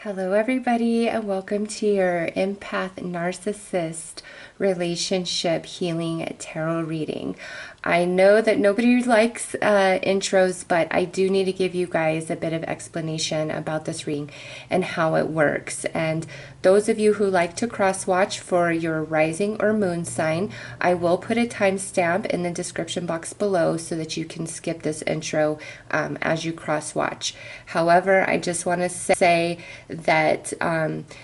Hello, everybody, and welcome to your Empath Narcissist Relationship Healing Tarot reading. I know that nobody likes intros, but I do need to give you guys a bit of explanation about this reading and how it works. And those of you who like to cross-watch for your rising or moon sign, I will put a timestamp in the description box below so that you can skip this intro as you cross-watch. However, I just want to say that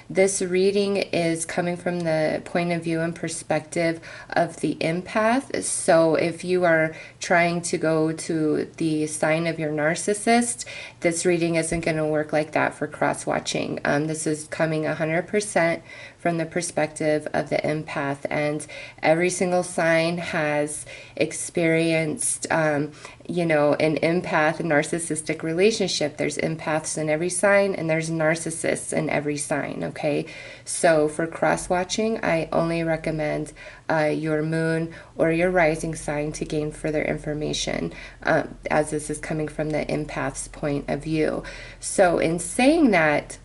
this reading is coming from the point of view and perspective of the empath. So if you are trying to go to the sign of your narcissist, this reading isn't going to work like that for cross-watching. This is coming 100% from the perspective of the empath, and every single sign has experienced an empath narcissistic relationship. There's empaths in every sign and there's narcissists in every sign, okay? So for cross-watching, I only recommend your moon or your rising sign to gain further information, as this is coming from the empath's point of view. So in saying that,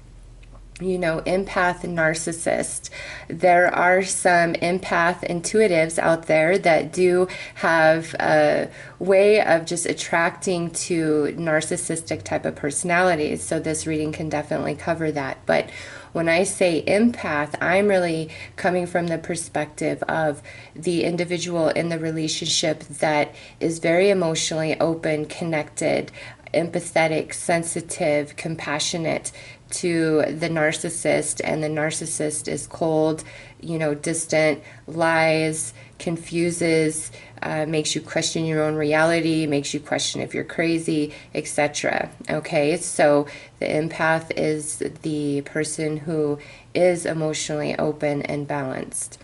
empath narcissist, there are some empath intuitives out there that do have a way of just attracting to narcissistic type of personalities. So this reading can definitely cover that. But when I say empath, I'm really coming from the perspective of the individual in the relationship that is very emotionally open, connected, empathetic, sensitive, compassionate to the narcissist, and the narcissist is cold, distant, lies, confuses, makes you question your own reality, makes you question if you're crazy, etc. Okay, so the empath is the person who is emotionally open and balanced.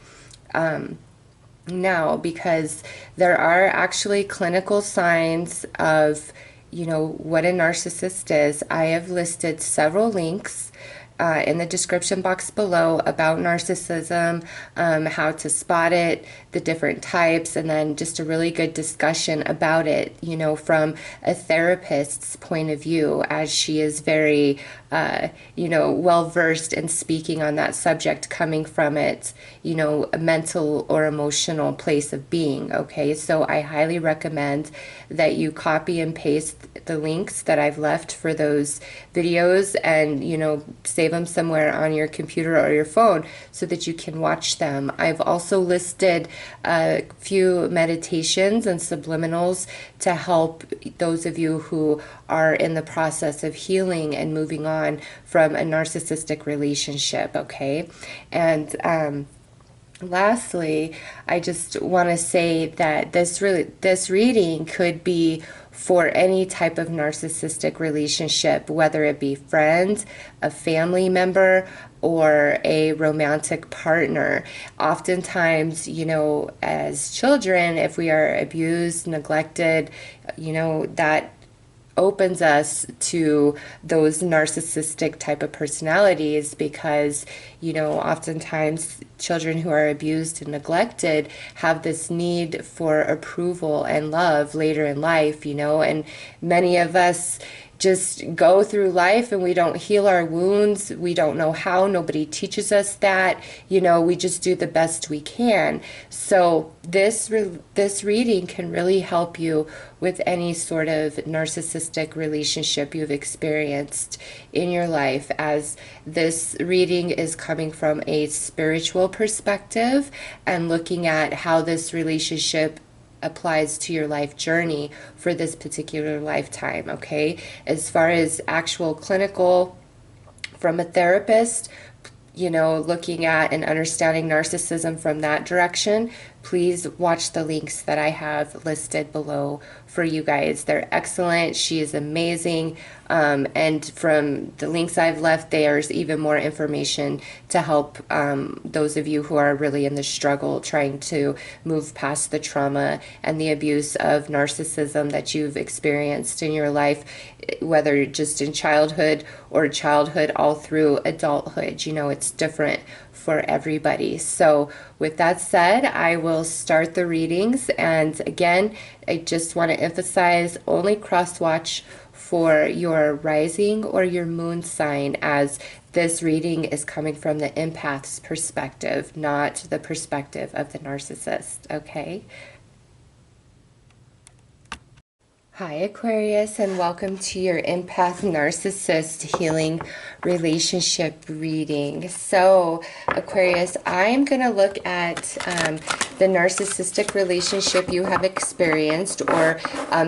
Now, because there are actually clinical signs of what a narcissist is, I have listed several links in the description box below about narcissism, how to spot it, the different types, and then just a really good discussion about it, from a therapist's point of view, as she is very, well versed in speaking on that subject, coming from it, a mental or emotional place of being. Okay, so I highly recommend that you copy and paste the links that I've left for those videos and, save them somewhere on your computer or your phone so that you can watch them. I've also listed a few meditations and subliminals to help those of you who are in the process of healing and moving on from a narcissistic relationship, okay? And lastly, I just want to say that this reading could be for any type of narcissistic relationship, whether it be friends, a family member, or a romantic partner. Oftentimes, as children, if we are abused, neglected, that opens us to those narcissistic type of personalities, because oftentimes children who are abused and neglected have this need for approval and love later in life, and many of us just go through life and we don't heal our wounds. We don't know how. Nobody teaches us that. We just do the best we can. So this reading can really help you with any sort of narcissistic relationship you've experienced in your life, as this reading is coming from a spiritual perspective and looking at how this relationship applies to your life journey for this particular lifetime, okay? As far as actual clinical from a therapist, looking at and understanding narcissism from that direction, please watch the links that I have listed below for you guys. They're excellent. She is amazing. And from the links I've left, there's even more information to help those of you who are really in the struggle, trying to move past the trauma and the abuse of narcissism that you've experienced in your life, whether just in childhood or childhood all through adulthood. It's different for everybody. So with that said, I will start the readings. And again, I just want to emphasize only cross-watch for your rising or your moon sign, as this reading is coming from the empath's perspective, not the perspective of the narcissist, okay? Hi Aquarius, and welcome to your Empath Narcissist Healing Relationship reading. So Aquarius, I'm going to look at the narcissistic relationship you have experienced, or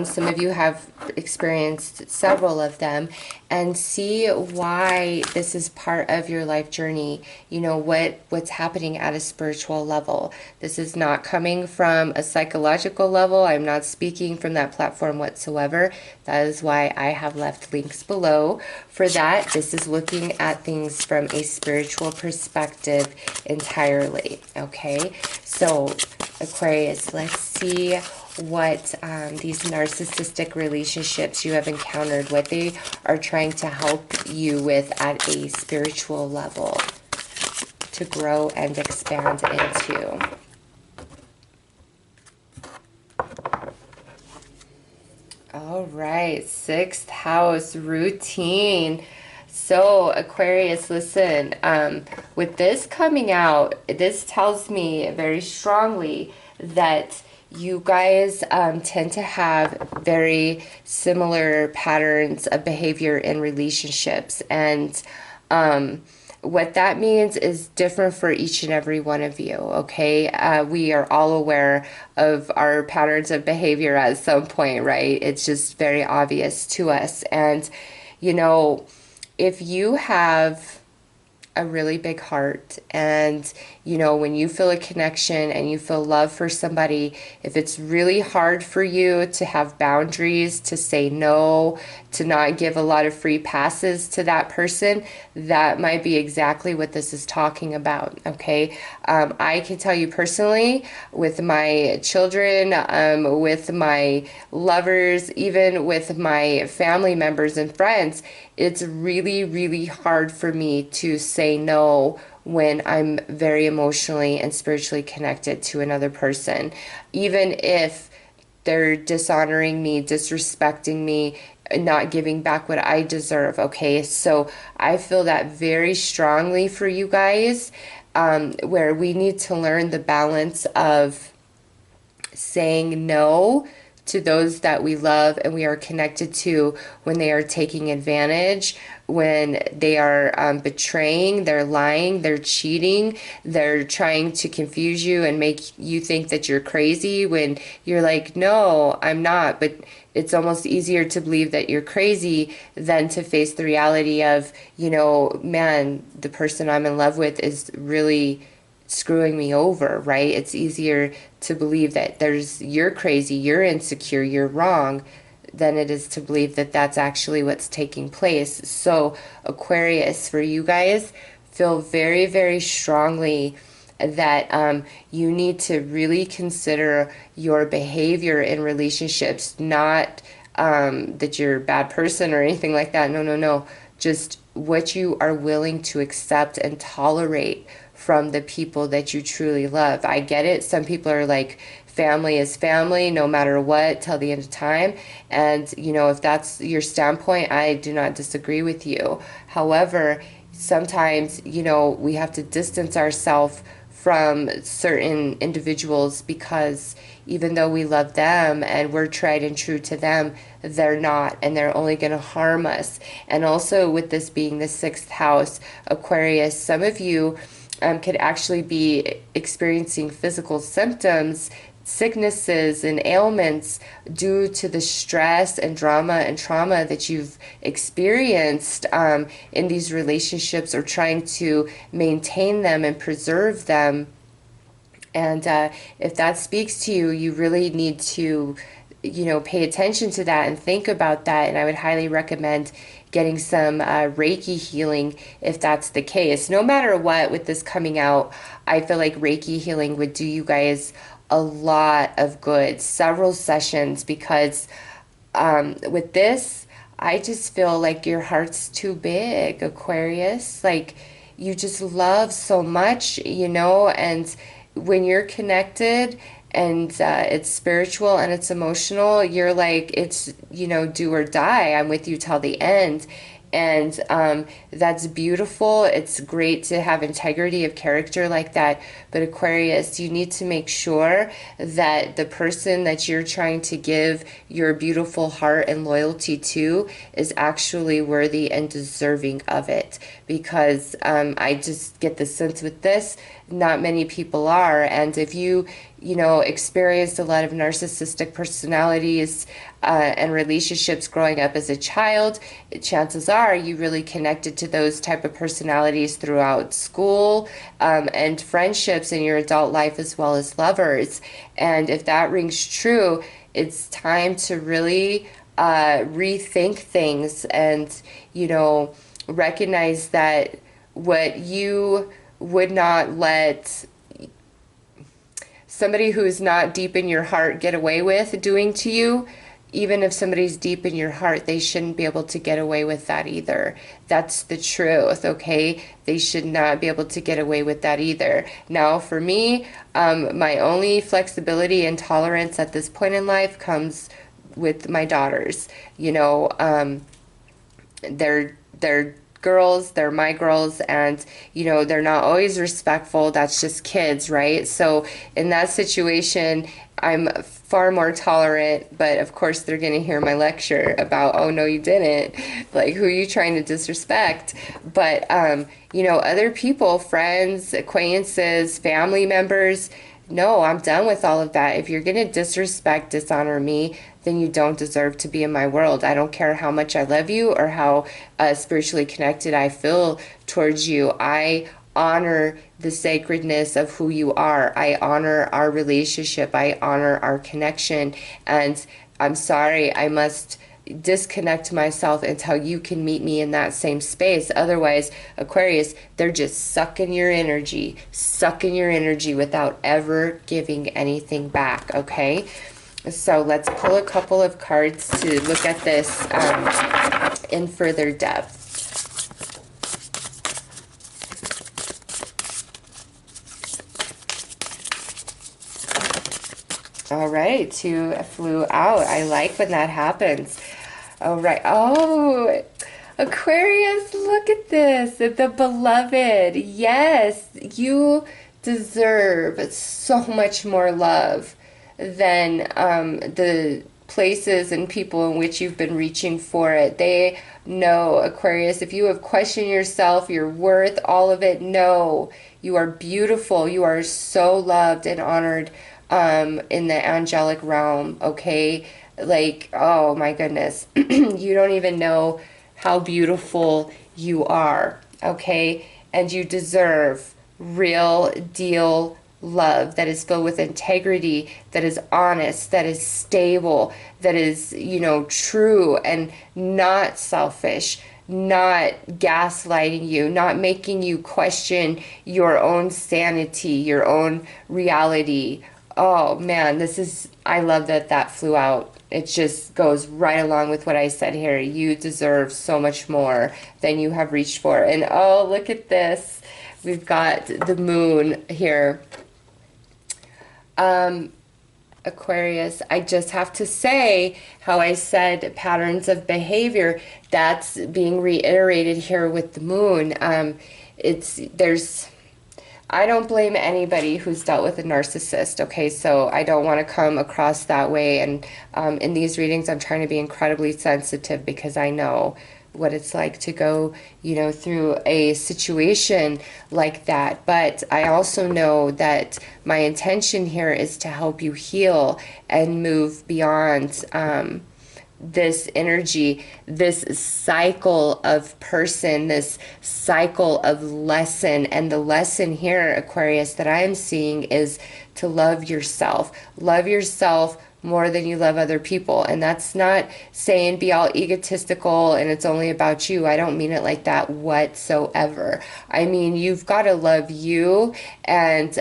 some of you have experienced several of them, and see why this is part of your life journey. You know, what's happening at a spiritual level. This is not coming from a psychological level. I'm not speaking from that platform whatsoever. That is why I have left links below for that. This is looking at things from a spiritual perspective entirely. Okay, so Aquarius, let's see what these narcissistic relationships you have encountered, what they are trying to help you with at a spiritual level to grow and expand into. All right, 6th house, routine. So Aquarius, listen, with this coming out, this tells me very strongly that you guys tend to have very similar patterns of behavior in relationships. And what that means is different for each and every one of you, okay? We are all aware of our patterns of behavior at some point, right? It's just very obvious to us. And, you know, if you have a really big heart, and you know, when you feel a connection and you feel love for somebody, if it's really hard for you to have boundaries, to say no, to not give a lot of free passes to that person, that might be exactly what this is talking about, okay? I can tell you personally, with my children, with my lovers, even with my family members and friends, it's really, really hard for me to say no when I'm very emotionally and spiritually connected to another person. Even if they're dishonoring me, disrespecting me, not giving back what I deserve, okay? So I feel that very strongly for you guys, where we need to learn the balance of saying no to those that we love and we are connected to when they are taking advantage, when they are betraying, they're lying, they're cheating, they're trying to confuse you and make you think that you're crazy when you're like, no, I'm not. But it's almost easier to believe that you're crazy than to face the reality of, you know, man, the person I'm in love with is really screwing me over, right? It's easier to believe that you're crazy, you're insecure, you're wrong, than it is to believe that that's actually what's taking place. So Aquarius, for you guys, feel very, very strongly that you need to really consider your behavior in relationships, not that you're a bad person or anything like that. No, no, no. Just what you are willing to accept and tolerate from the people that you truly love. I get it. Some people are like, family is family no matter what till the end of time. And, you know, if that's your standpoint, I do not disagree with you. However, sometimes, you know, we have to distance ourselves from certain individuals because even though we love them and we're tried and true to them, they're not, and they're only going to harm us. And also with this being the 6th house, Aquarius, some of you could actually be experiencing physical symptoms, sicknesses and ailments due to the stress and drama and trauma that you've experienced in these relationships, or trying to maintain them and preserve them. And if that speaks to you, you really need to, you know, pay attention to that and think about that. And I would highly recommend getting some Reiki healing if that's the case. No matter what, with this coming out, I feel like Reiki healing would do you guys a lot of good, several sessions, because with this, I just feel like your heart's too big, Aquarius. Like, you just love so much, you know, and when you're connected, and it's spiritual and it's emotional, you're like, it's, do or die. I'm with you till the end. And that's beautiful. It's great to have integrity of character like that. But Aquarius, you need to make sure that the person that you're trying to give your beautiful heart and loyalty to is actually worthy and deserving of it. Because I just get the sense with this, not many people are. And if you experienced a lot of narcissistic personalities and relationships growing up as a child, chances are you really connected to those type of personalities throughout school and friendships in your adult life, as well as lovers. And if that rings true, it's time to really rethink things and, recognize that what you would not let somebody who's not deep in your heart get away with doing to you, even if somebody's deep in your heart, they shouldn't be able to get away with that either. That's the truth, okay? They should not be able to get away with that either. Now, for me, my only flexibility and tolerance at this point in life comes with my daughters. They're girls, they're my girls, and they're not always respectful. That's just kids, right? So in that situation, I'm far more tolerant, but of course they're going to hear my lecture about, oh no you didn't, like, who are you trying to disrespect? But other people, friends, acquaintances, family members, no, I'm done with all of that. If you're going to disrespect, dishonor me, then you don't deserve to be in my world. I don't care how much I love you or how spiritually connected I feel towards you. I honor the sacredness of who you are. I honor our relationship. I honor our connection. And I'm sorry, I must disconnect myself until you can meet me in that same space. Otherwise, Aquarius, they're just sucking your energy without ever giving anything back, okay? So let's pull a couple of cards to look at this in further depth. All right, two flew out. I like when that happens. All right. Oh, Aquarius, look at this. The beloved. Yes, you deserve so much more love than the places and people in which you've been reaching for it. They know, Aquarius, if you have questioned yourself, your worth, all of it, no, you are beautiful. You are so loved and honored in the angelic realm, okay? Like, oh my goodness, you don't even know how beautiful you are, okay? And you deserve real deal love that is filled with integrity, that is honest, that is stable, that is, true and not selfish, not gaslighting you, not making you question your own sanity, your own reality. Oh man, I love that flew out. It just goes right along with what I said here. You deserve so much more than you have reached for. And oh, look at this. We've got the moon here. Aquarius, I just have to say how I said patterns of behavior, that's being reiterated here with the moon. I don't blame anybody who's dealt with a narcissist, okay? So I don't want to come across that way. And in these readings, I'm trying to be incredibly sensitive because I know what it's like to go, through a situation like that. But I also know that my intention here is to help you heal and move beyond this energy, this cycle of person, this cycle of lesson. And the lesson here, Aquarius, that I am seeing is to love yourself. Love yourself more than you love other people. And that's not saying be all egotistical and it's only about you. I don't mean it like that whatsoever. I mean, you've got to love you and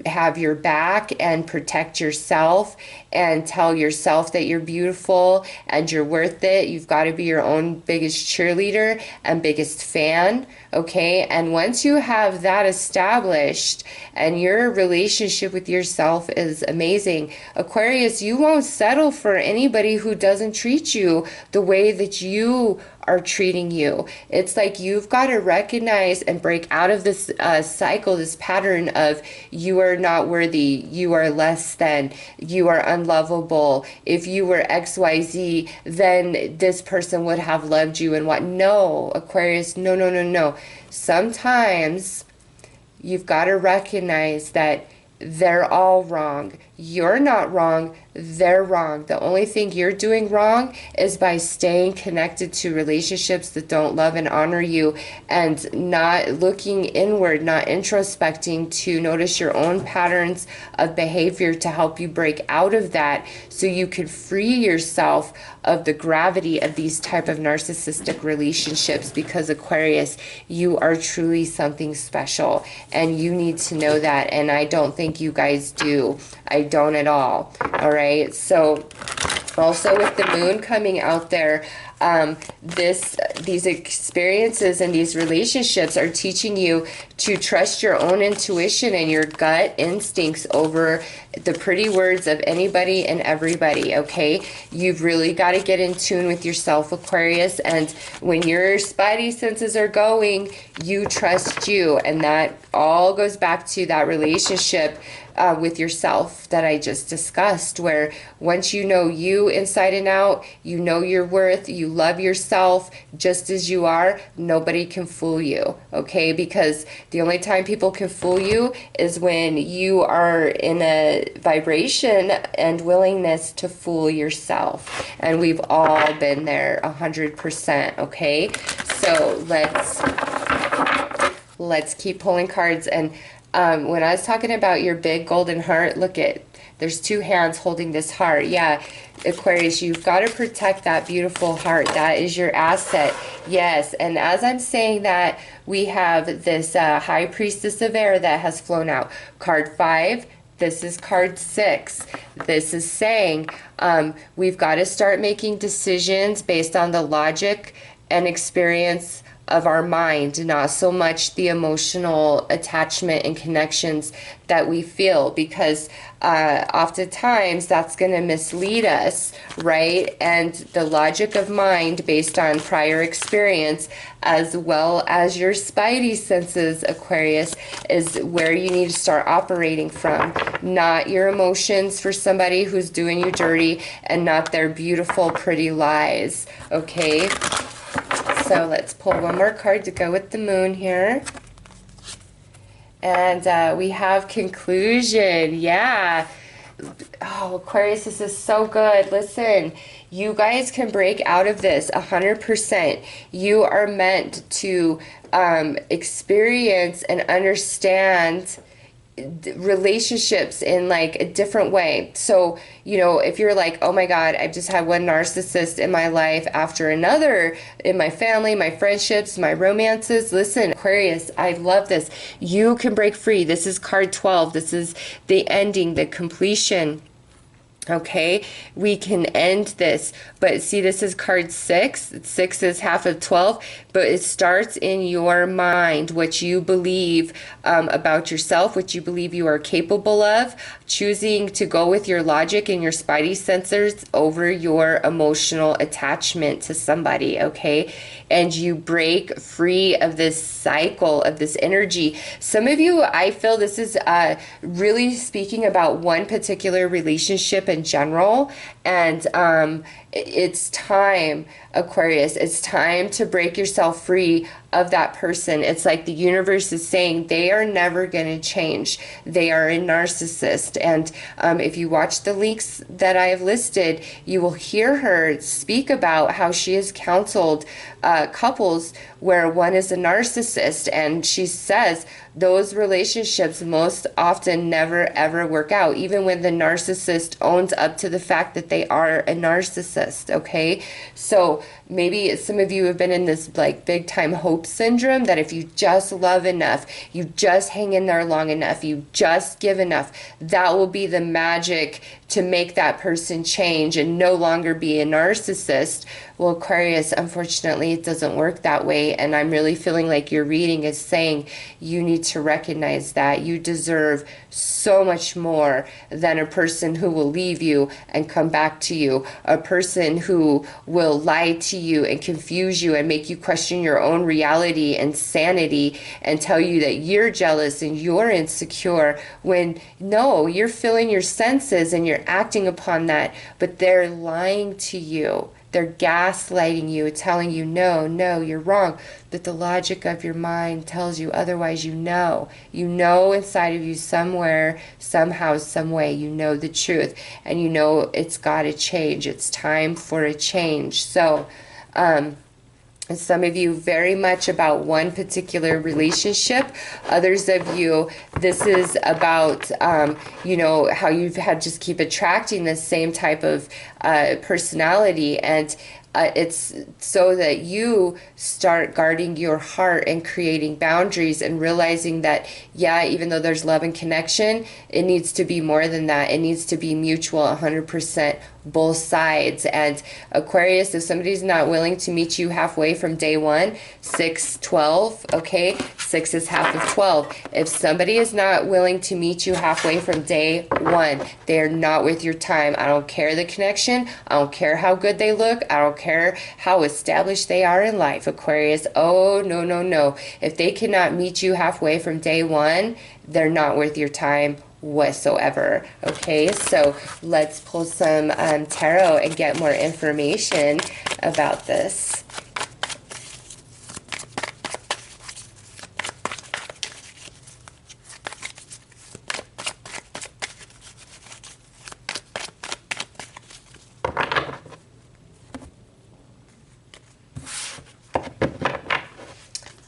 have your back and protect yourself and tell yourself that you're beautiful and you're worth it. You've got to be your own biggest cheerleader and biggest fan, okay? And once you have that established and your relationship with yourself is amazing, Aquarius, you won't settle for anybody who doesn't treat you the way that you are treating you. It's like you've got to recognize and break out of this cycle, this pattern of you are not worthy, you are less than, you are unlovable. If you were XYZ, then this person would have loved you and what? No, Aquarius, no, no, no, no. Sometimes you've got to recognize that they're all wrong. You're not wrong. They're wrong. The only thing you're doing wrong is by staying connected to relationships that don't love and honor you and not looking inward, not introspecting to notice your own patterns of behavior to help you break out of that so you can free yourself of the gravity of these type of narcissistic relationships, because Aquarius, you are truly something special and you need to know that, and I don't think you guys do. I don't at all. All right. So also with the moon coming out there, these experiences and these relationships are teaching you to trust your own intuition and your gut instincts over the pretty words of anybody and everybody, okay? You've really got to get in tune with yourself, Aquarius, and when your spidey senses are going, you trust you, and that all goes back to that relationship with yourself that I just discussed, where once you know you inside and out, you know your worth, you love yourself just as you are, nobody can fool you, okay? Because the only time people can fool you is when you are in a vibration and willingness to fool yourself. And we've all been there 100%, okay? So let's keep pulling cards. And when I was talking about your big golden heart, look at, there's two hands holding this heart. Yeah, Aquarius, you've got to protect that beautiful heart. That is your asset. Yes, and as I'm saying that, we have this High Priestess of Air that has flown out. Card 5, this is card 6. This is saying we've got to start making decisions based on the logic and experience of our mind, not so much the emotional attachment and connections that we feel, because oftentimes that's going to mislead us, right? And the logic of mind based on prior experience, as well as your spidey senses, Aquarius, is where you need to start operating from, not your emotions for somebody who's doing you dirty, and not their beautiful, pretty lies, okay? So let's pull one more card to go with the moon here. And we have conclusion. Yeah. Oh, Aquarius, this is so good. Listen, you guys can break out of this 100%. You are meant to experience and understand relationships in like a different way. So, you know, if you're like, oh my God, I've just had one narcissist in my life after another, in my family, my friendships, my romances, listen, Aquarius, I love this. You can break free. This is card 12. This is the ending, the completion. Okay, we can end this, but see, this is card 6. 6 is half of 12, but it starts in your mind, what you believe about yourself, what you believe you are capable of, choosing to go with your logic and your spidey sensors over your emotional attachment to somebody, okay? And you break free of this cycle, of this energy. Some of you, I feel this is really speaking about one particular relationship in general, and it's time, Aquarius, it's time to break yourself free of that person. It's like the universe is saying they are never going to change. They are a narcissist. And if you watch the links that I have listed, you will hear her speak about how she has counseled couples where one is a narcissist, and she says those relationships most often never ever work out, even when the narcissist owns up to the fact that they are a narcissist. Okay, so maybe some of you have been in this like big time hope syndrome, that if you just love enough, you just hang in there long enough, you just give enough, that will be the magic to make that person change and no longer be a narcissist. Well, Aquarius, unfortunately, it doesn't work that way. And I'm really feeling like your reading is saying you need to recognize that you deserve so much more than a person who will leave you and come back to you, a person who will lie to you and confuse you and make you question your own reality and sanity and tell you that you're jealous and you're insecure, when no, you're feeling your senses and you're acting upon that, but they're lying to you. They're gaslighting you, telling you, no, no, you're wrong. But the logic of your mind tells you otherwise. You know inside of you somewhere, somehow, some way, you know the truth. And you know it's got to change. It's time for a change. So, some of you very much about one particular relationship. Others of you, this is about, how you've had just keep attracting the same type of personality. And it's so that you start guarding your heart and creating boundaries and realizing that, yeah, even though there's love and connection, it needs to be more than that. It needs to be mutual, 100%, both sides. And Aquarius, if somebody's not willing to meet you halfway from day one, 6, 12, okay? 6 is half of 12. If somebody is not willing to meet you halfway from day one, they're not worth your time. I don't care the connection. I don't care how good they look. I don't care how established they are in life, Aquarius. Oh, no, no, no. If they cannot meet you halfway from day one, they're not worth your time whatsoever. Okay, so let's pull some tarot and get more information about this.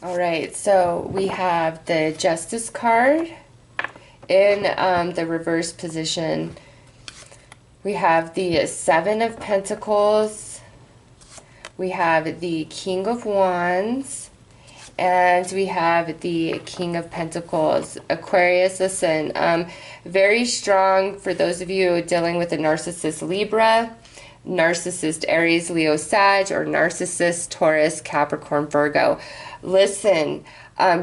All right, so we have the Justice card in the reverse position. We have the Seven of Pentacles. We have the King of Wands. And we have the King of Pentacles. Aquarius, listen, very strong for those of you dealing with a narcissist Libra, narcissist Aries, Leo, Sag, or narcissist Taurus, Capricorn, Virgo. Listen,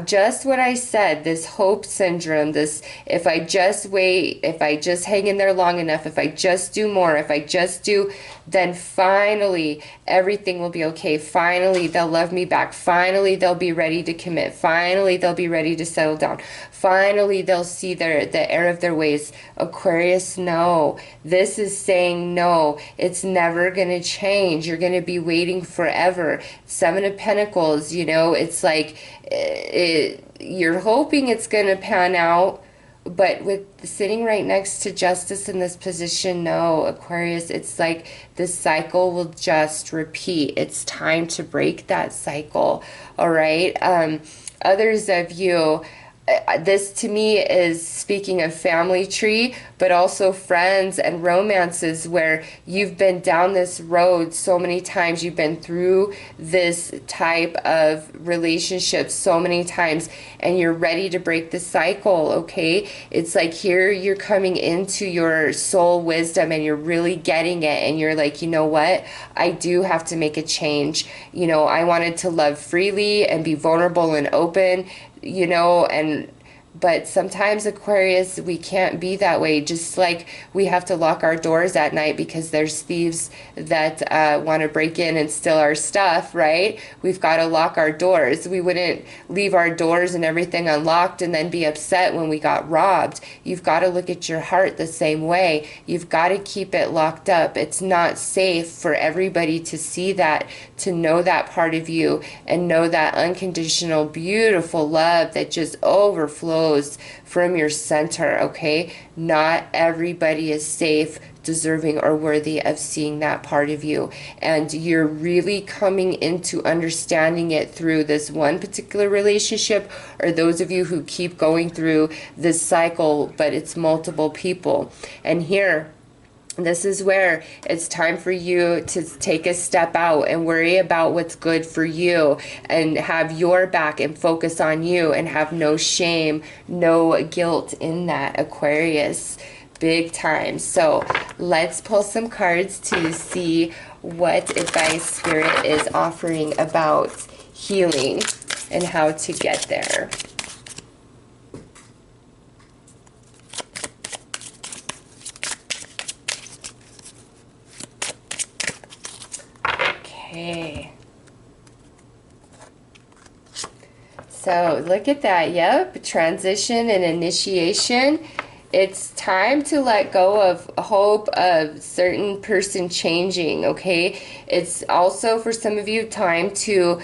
just what I said, this hope syndrome, this if I just wait, if I just hang in there long enough, if I just do more, if I just do, then finally everything will be okay. Finally they'll love me back. Finally they'll be ready to commit. Finally they'll be ready to settle down. Finally they'll see the error of their ways. Aquarius, no. This is saying no. It's never going to change. You're going to be waiting forever. Seven of Pentacles, it's like you're hoping it's going to pan out, but with sitting right next to Justice in this position, no, Aquarius, it's like the cycle will just repeat. It's time to break that cycle. All right. Others of you, this to me is speaking of family tree, but also friends and romances where you've been down this road so many times. You've been through this type of relationship so many times and you're ready to break the cycle, okay? It's like here you're coming into your soul wisdom and you're really getting it and you're like, you know what? I do have to make a change. I wanted to love freely and be vulnerable and open, and But sometimes, Aquarius, we can't be that way. Just like we have to lock our doors at night because there's thieves that want to break in and steal our stuff, right? We've got to lock our doors. We wouldn't leave our doors and everything unlocked and then be upset when we got robbed. You've got to look at your heart the same way. You've got to keep it locked up. It's not safe for everybody to see that, to know that part of you, and know that unconditional, beautiful love that just overflows from your center, okay? Not everybody is safe, deserving, or worthy of seeing that part of you. And you're really coming into understanding it through this one particular relationship, or those of you who keep going through this cycle, but it's multiple people. And here, this is where it's time for you to take a step out and worry about what's good for you and have your back and focus on you and have no shame, no guilt in that, Aquarius. Big time. So let's pull some cards to see what advice Spirit is offering about healing and how to get there. Okay. So look at that. Yep. Transition and initiation. It's time to let go of hope of certain person changing, okay? It's also, for some of you, time to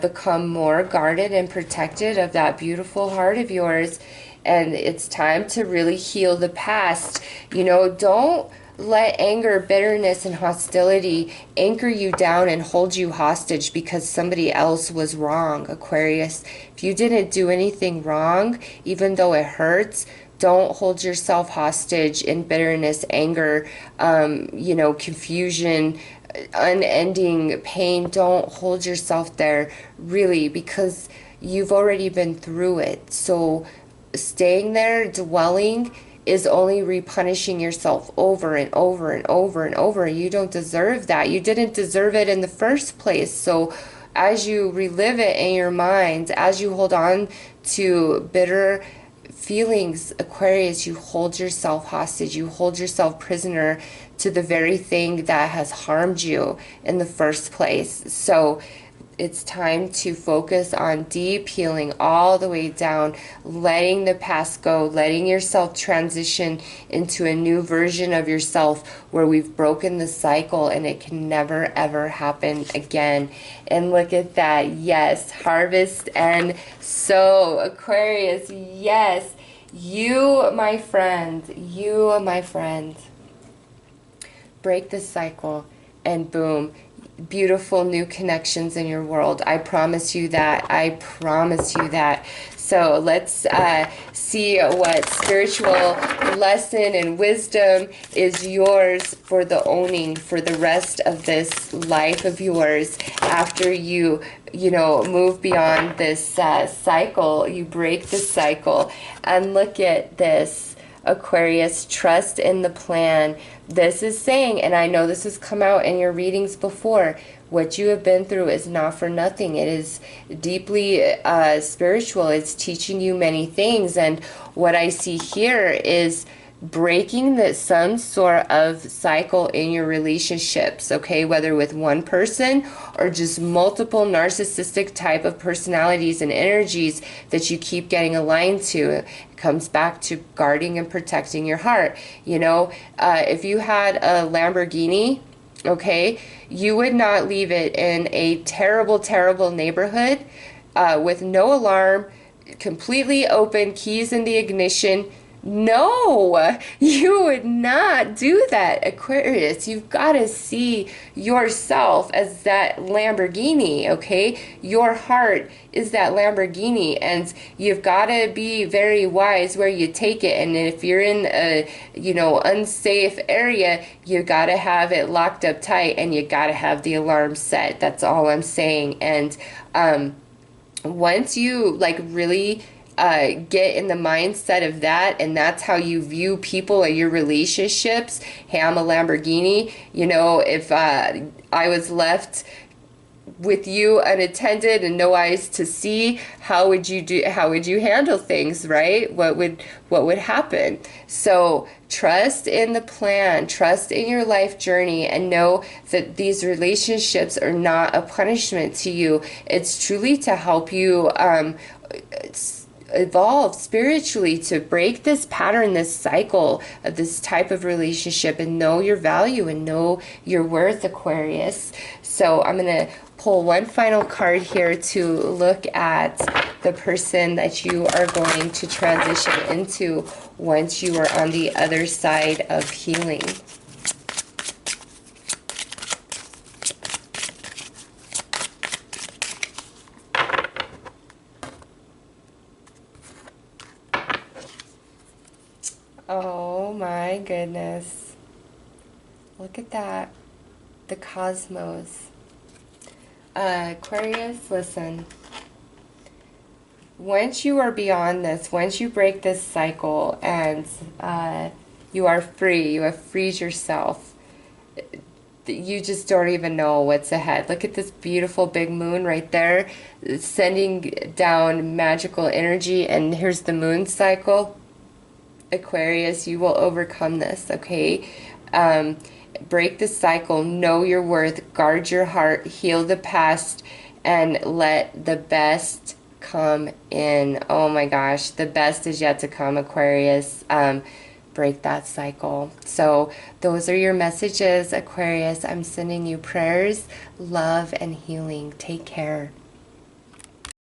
become more guarded and protected of that beautiful heart of yours. And it's time to really heal the past. You know, don't let anger, bitterness, and hostility anchor you down and hold you hostage because somebody else was wrong, Aquarius. If you didn't do anything wrong, even though it hurts, don't hold yourself hostage in bitterness, anger, you know, confusion, unending pain. Don't hold yourself there, really, because you've already been through it. So staying there, dwelling, is only repunishing yourself over and over and over and over. You don't deserve that. You didn't deserve it in the first place. So as you relive it in your mind, as you hold on to bitter feelings, Aquarius, you hold yourself hostage. You hold yourself prisoner to the very thing that has harmed you in the first place. So it's time to focus on deep healing all the way down, letting the past go, letting yourself transition into a new version of yourself where we've broken the cycle and it can never ever happen again. And look at that. Yes, harvest and sow, Aquarius. Yes, you, my friend, break the cycle and boom, beautiful new connections in your world. I promise you that. I promise you that. So let's see what spiritual lesson and wisdom is yours for the owning for the rest of this life of yours after you know, move beyond this cycle. You break the cycle. And look at this, Aquarius, trust in the plan. This is saying, and I know this has come out in your readings before, what you have been through is not for nothing. It is deeply spiritual. It's teaching you many things. And what I see here is breaking some sort of cycle in your relationships, okay, whether with one person or just multiple narcissistic type of personalities and energies that you keep getting aligned to. It comes back to guarding and protecting your heart. You know, if you had a Lamborghini, okay, you would not leave it in a terrible, terrible neighborhood with no alarm, completely open, keys in the ignition. No, you would not do that, Aquarius. You've got to see yourself as that Lamborghini, okay? Your heart is that Lamborghini, and you've got to be very wise where you take it. And if you're in a, you know, unsafe area, you got to have it locked up tight, and you got to have the alarm set. That's all I'm saying. And once you like really get in the mindset of that, and that's how you view people and your relationships. Hey, I'm a Lamborghini. You know, if I was left with you unattended and no eyes to see, how would you handle things, right? What would happen? So trust in the plan, trust in your life journey, and know that these relationships are not a punishment to you. It's truly to help you evolve spiritually, to break this pattern, this cycle of this type of relationship, and know your value and know your worth, Aquarius. So I'm going to pull one final card here to look at the person that you are going to transition into once you are on the other side of healing. Oh my goodness. Look at that. The cosmos. Aquarius, listen. Once you are beyond this, once you break this cycle and you are free, you have freed yourself, you just don't even know what's ahead. Look at this beautiful big moon right there, sending down magical energy, and here's the moon cycle. Aquarius, you will overcome this, okay? Break the cycle, know your worth, guard your heart, heal the past, and let the best come in. Oh my gosh, the best is yet to come, Aquarius. Break that cycle. So those are your messages, Aquarius. I'm sending you prayers, love, and healing. Take care.